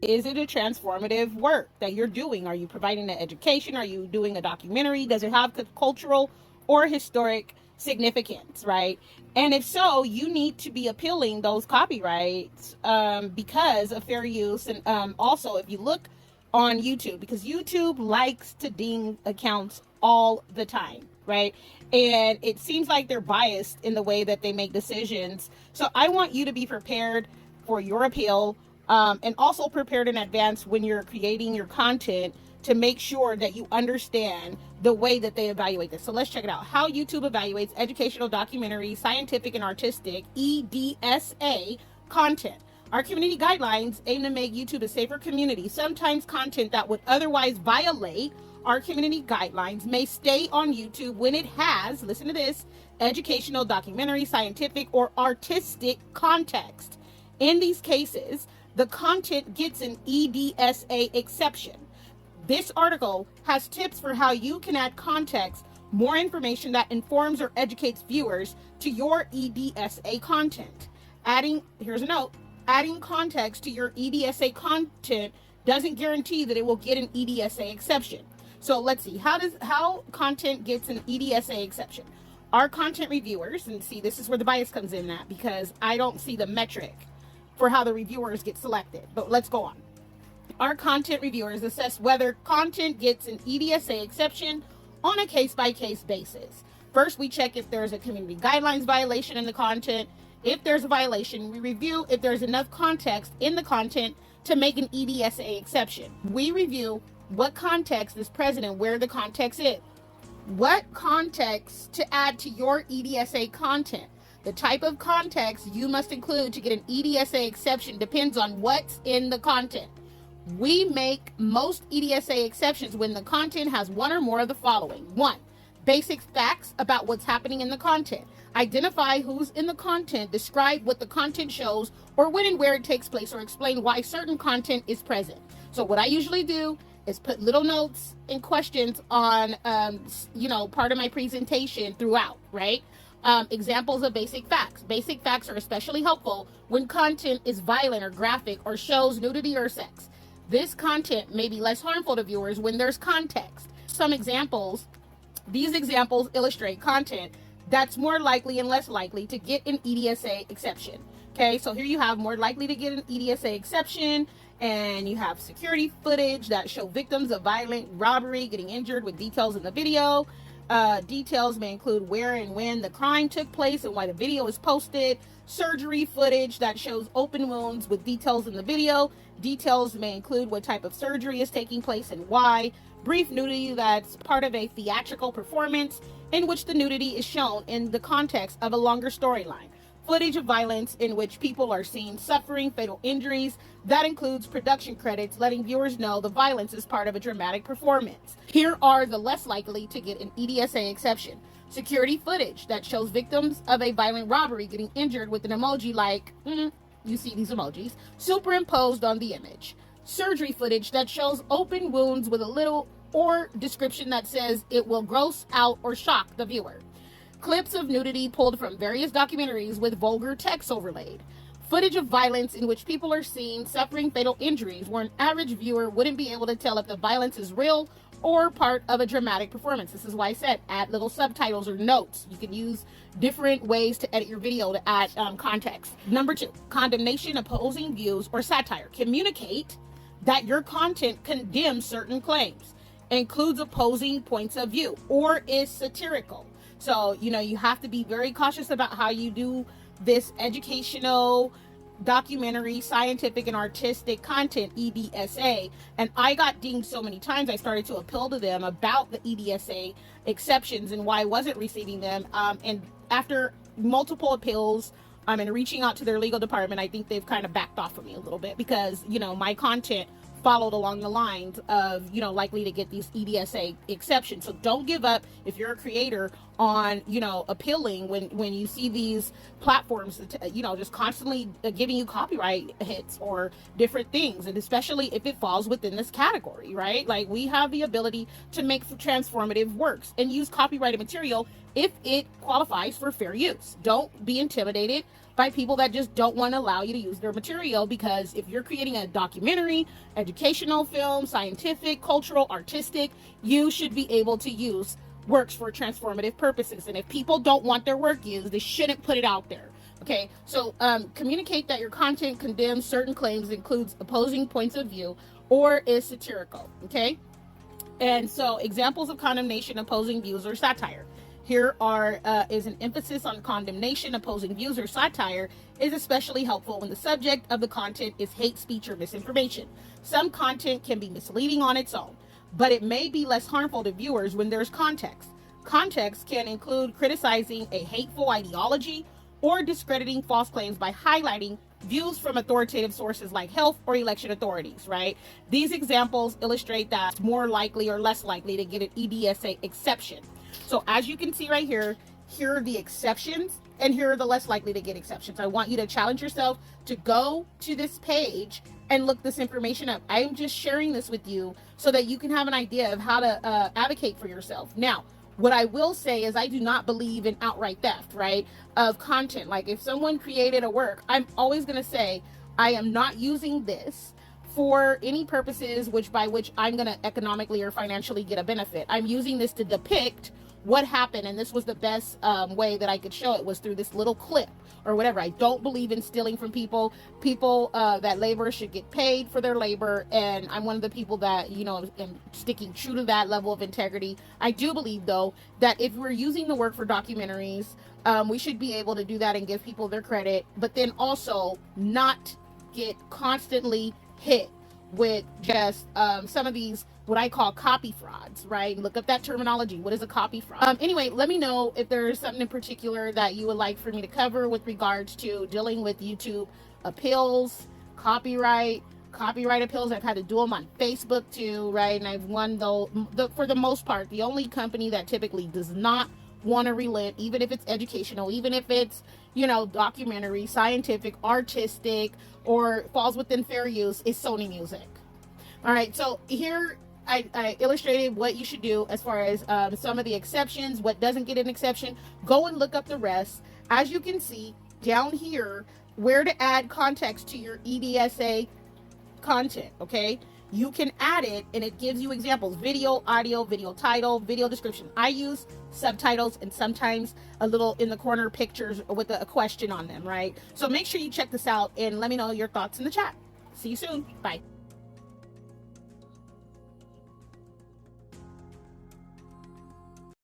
Is it a transformative work that you're doing? Are you providing an education? Are you doing a documentary? Does it have cultural or historic significance, right? And if so, you need to be appealing those copyrights because of fair use. And also, if you look on YouTube, because YouTube likes to ding accounts all the time, right? And it seems like they're biased in the way that they make decisions. So I want you to be prepared for your appeal, and also prepared in advance when you're creating your content to make sure that you understand the way that they evaluate this. So let's check it out. How YouTube evaluates educational, documentary, scientific, and artistic EDSA content. Our community guidelines aim to make YouTube a safer community. Sometimes content that would otherwise violate our community guidelines may stay on YouTube when it has, listen to this, educational, documentary, scientific, or artistic context. In these cases, the content gets an EDSA exception. This article has tips for how you can add context, more information that informs or educates viewers to your EDSA content. Here's a note, adding context to your EDSA content doesn't guarantee that it will get an EDSA exception. So let's see, how content gets an EDSA exception. Our content reviewers, and see, this is where the bias comes in at, because I don't see the metric for how the reviewers get selected, but let's go on. Our content reviewers assess whether content gets an EDSA exception on a case-by-case basis. First, we check if there's a community guidelines violation in the content. If there's a violation, we review if there's enough context in the content to make an EDSA exception. We review what context is present and where the context is. What context to add to your EDSA content. The type of context you must include to get an EDSA exception depends on what's in the content. We make most EDSA exceptions when the content has one or more of the following. 1. Basic facts about what's happening in the content. Identify who's in the content, describe what the content shows, or when and where it takes place, or explain why certain content is present. So what I usually do is put little notes and questions on, part of my presentation throughout, right? Examples of basic facts. Basic facts are especially helpful when content is violent or graphic or shows nudity or sex. This content may be less harmful to viewers when there's context. Some examples, these examples illustrate content that's more likely and less likely to get an EDSA exception. Okay, so here you have more likely to get an EDSA exception, and you have security footage that show victims of violent robbery getting injured with details in the video. Details may include where and when the crime took place and why the video is posted. Surgery footage that shows open wounds with details in the video. Details may include what type of surgery is taking place and why. Brief nudity that's part of a theatrical performance in which the nudity is shown in the context of a longer storyline. Footage of violence in which people are seen suffering fatal injuries. That includes production credits letting viewers know the violence is part of a dramatic performance. Here are the less likely to get an EDSA exception. Security footage that shows victims of a violent robbery getting injured with an emoji like, you see these emojis, superimposed on the image. Surgery footage that shows open wounds with a little or description that says it will gross out or shock the viewer. Clips of nudity pulled from various documentaries with vulgar text overlaid. Footage of violence in which people are seen suffering fatal injuries where an average viewer wouldn't be able to tell if the violence is real or part of a dramatic performance. This is why I said add little subtitles or notes. You can use different ways to edit your video to add context. Number 2, condemnation, opposing views, or satire. Communicate that your content condemns certain claims, includes opposing points of view, or is satirical. So, you have to be very cautious about how you do this educational, documentary, scientific, and artistic content, EDSA. And I got dinged so many times, I started to appeal to them about the EDSA exceptions and why I wasn't receiving them. And after multiple appeals, and reaching out to their legal department, I think they've kind of backed off of me a little bit because, my content followed along the lines of, likely to get these EDSA exceptions. So don't give up if you're a creator on, appealing when you see these platforms, just constantly giving you copyright hits or different things. And especially if it falls within this category, right? Like, we have the ability to make transformative works and use copyrighted material if it qualifies for fair use. Don't be intimidated. by people that just don't want to allow you to use their material, because if you're creating a documentary, educational film, scientific, cultural, artistic, you should be able to use works for transformative purposes. And if people don't want their work used, they shouldn't put it out there. Okay, so communicate that your content condemns certain claims, includes opposing points of view, or is satirical. Okay, and so examples of condemnation, opposing views, or satire. Here is an emphasis on condemnation, opposing views, or satire is especially helpful when the subject of the content is hate speech or misinformation. Some content can be misleading on its own, but it may be less harmful to viewers when there's context. Context can include criticizing a hateful ideology or discrediting false claims by highlighting views from authoritative sources like health or election authorities, right? These examples illustrate that it's more likely or less likely to get an EDSA exception. So as you can see right here, here are the exceptions and here are the less likely to get exceptions. I want you to challenge yourself to go to this page and look this information up. I'm just sharing this with you so that you can have an idea of how to advocate for yourself. Now, what I will say is I do not believe in outright theft, right, of content. Like if someone created a work, I'm always going to say I am not using this for any purposes by which I'm going to economically or financially get a benefit. I'm using this to depict what happened, and this was the best way that I could show it was through this little clip or whatever. I don't believe in stealing from people. People that labor should get paid for their labor, and I'm one of the people that, you know, am sticking true to that level of integrity. I do believe, though, that if we're using the work for documentaries, we should be able to do that and give people their credit, but then also not get constantly hit with just some of these what I call copy frauds, right? Look up that terminology. What is a copy fraud? Anyway, let me know if there's something in particular that you would like for me to cover with regards to dealing with YouTube appeals, copyright appeals. I've had to do them on Facebook too, right? And I've won, though, for the most part. The only company that typically does not want to relent, even if it's educational, even if it's, you know, documentary, scientific, artistic, or falls within fair use, is Sony Music. All right, so here I illustrated what you should do as far as some of the exceptions, what doesn't get an exception. Go and look up the rest. As you can see down here, where to add context to your EDSA content, okay? You can add it and it gives you examples: video, audio, video title, video description. I use subtitles and sometimes a little in the corner pictures with a question on them, right? So make sure you check this out and let me know your thoughts in the chat. See you soon. Bye.